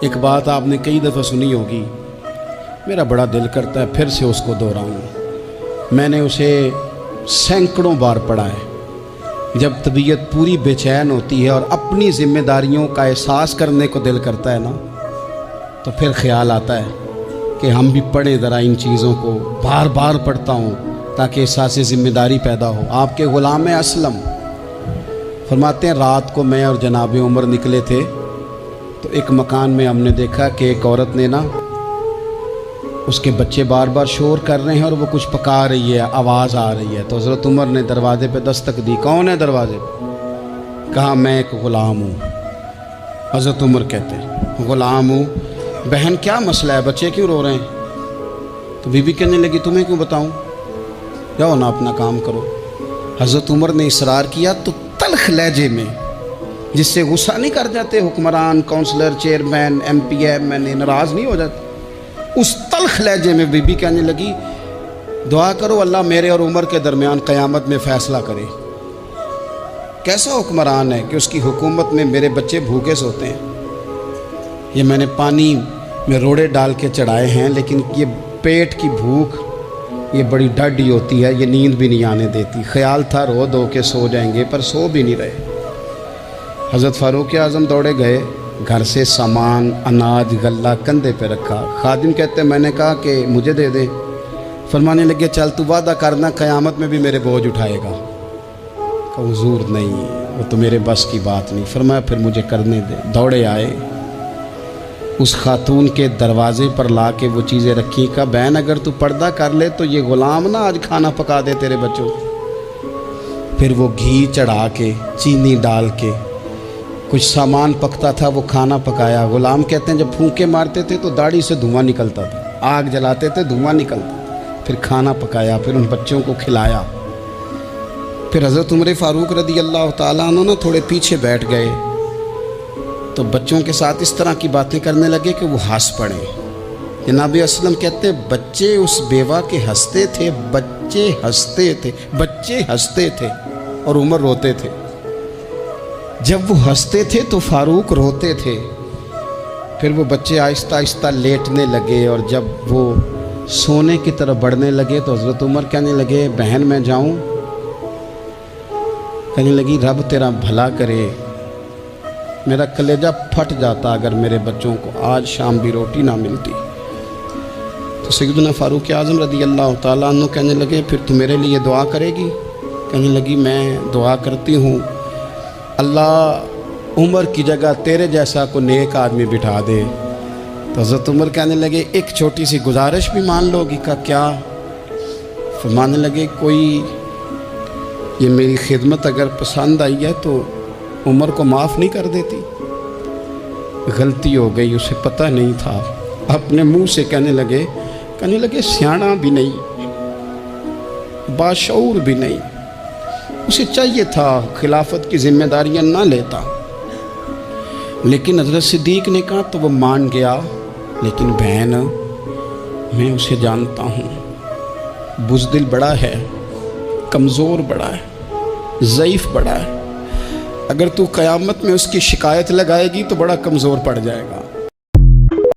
ایک بات آپ نے کئی دفعہ سنی ہوگی، میرا بڑا دل کرتا ہے پھر سے اس کو دہراؤں۔ میں نے اسے سینکڑوں بار پڑھا ہے۔ جب طبیعت پوری بے چین ہوتی ہے اور اپنی ذمہ داریوں کا احساس کرنے کو دل کرتا ہے نا، تو پھر خیال آتا ہے کہ ہم بھی پڑھیں ذرا ان چیزوں کو۔ بار بار پڑھتا ہوں تاکہ احساس ذمہ داری پیدا ہو۔ آپ کے غلام اسلم فرماتے ہیں رات کو میں اور جناب عمر نکلے تھے تو ایک مکان میں ہم نے دیکھا کہ ایک عورت نے نا، اس کے بچے بار بار شور کر رہے ہیں اور وہ کچھ پکا رہی ہے، آواز آ رہی ہے۔ تو حضرت عمر نے دروازے پہ دستک دی، کون ہے دروازے پہ؟ کہا میں ایک غلام ہوں۔ حضرت عمر کہتے ہیں غلام ہوں، بہن کیا مسئلہ ہے، بچے کیوں رو رہے ہیں؟ تو بی بی کہنے لگی تمہیں کیوں بتاؤں، جاؤ نا اپنا کام کرو۔ حضرت عمر نے اصرار کیا تو تلخ لہجے میں، جس سے غصہ نہیں کر جاتے حکمران، councillor, chairman, M P M N A ناراض نہیں ہو جاتے، اس تلخ لہجے میں بی بی کہنے لگی دعا کرو اللہ میرے اور عمر کے درمیان قیامت میں فیصلہ کرے۔ کیسا حکمران ہے کہ اس کی حکومت میں میرے بچے بھوکے سوتے ہیں؟ یہ میں نے پانی میں روڑے ڈال کے چڑھائے ہیں، لیکن یہ پیٹ کی بھوک یہ بڑی ڈاڈی ہوتی ہے، یہ نیند بھی نہیں آنے دیتی۔ خیال تھا رو دو کے سو جائیں گے، پر سو بھی نہیں رہے۔ حضرت فاروق اعظم دوڑے گئے، گھر سے سامان، اناج، غلہ کندھے پہ رکھا۔ خادم کہتے میں نے کہا کہ مجھے دے دیں۔ فرمانے لگے چل تو وعدہ کرنا قیامت میں بھی میرے بوجھ اٹھائے گا۔ کہا حضور نہیں، وہ تو میرے بس کی بات نہیں۔ فرمایا پھر مجھے کرنے دے۔ دوڑے آئے، اس خاتون کے دروازے پر لا کے وہ چیزیں رکھی۔ کہا بہن اگر تو پردہ کر لے تو یہ غلام نہ آج کھانا پکا دے تیرے بچوں۔ پھر وہ گھی چڑھا کے، چینی ڈال کے، کچھ سامان پکتا تھا وہ کھانا پکایا۔ غلام کہتے ہیں جب پھونکے مارتے تھے تو داڑھی سے دھواں نکلتا تھا، آگ جلاتے تھے دھواں نکلتا تھا۔ پھر کھانا پکایا، پھر ان بچوں کو کھلایا۔ پھر حضرت عمر فاروق رضی اللہ تعالیٰ عنہ نا تھوڑے پیچھے بیٹھ گئے تو بچوں کے ساتھ اس طرح کی باتیں کرنے لگے کہ وہ ہنس پڑے۔ جناب اسلم کہتے بچے اس بیوہ کے ہنستے تھے، بچے ہنستے تھے اور عمر روتے تھے۔ جب وہ ہنستے تھے تو فاروق روتے تھے۔ پھر وہ بچے آہستہ آہستہ لیٹنے لگے، اور جب وہ سونے کی طرف بڑھنے لگے تو حضرت عمر کہنے لگے بہن میں جاؤں؟ کہنے لگی رب تیرا بھلا کرے، میرا کلیجہ پھٹ جاتا اگر میرے بچوں کو آج شام بھی روٹی نہ ملتی۔ تو سیدنا فاروق اعظم رضی اللہ تعالیٰ عنہ کہنے لگے پھر تو میرے لیے دعا کرے گی؟ کہنے لگی میں دعا کرتی ہوں اللہ عمر کی جگہ تیرے جیسا کو نیک آدمی بٹھا دے۔ تو حضرت عمر کہنے لگے ایک چھوٹی سی گزارش بھی مان لو گی؟ کا کیا؟ فرمانے لگے کوئی یہ میری خدمت اگر پسند آئی ہے تو عمر کو معاف نہیں کر دیتی؟ غلطی ہو گئی، اسے پتہ نہیں تھا۔ اپنے منہ سے کہنے لگے سیاںا بھی نہیں، باشعور بھی نہیں، اسے چاہیے تھا خلافت کی ذمہ داریاں نہ لیتا۔ لیکن حضرت صدیق نے کہا تو وہ مان گیا، لیکن بہن میں اسے جانتا ہوں، بزدل بڑا ہے، کمزور بڑا ہے، ضعیف بڑا ہے۔ اگر تو قیامت میں اس کی شکایت لگائے گی تو بڑا کمزور پڑ جائے گا۔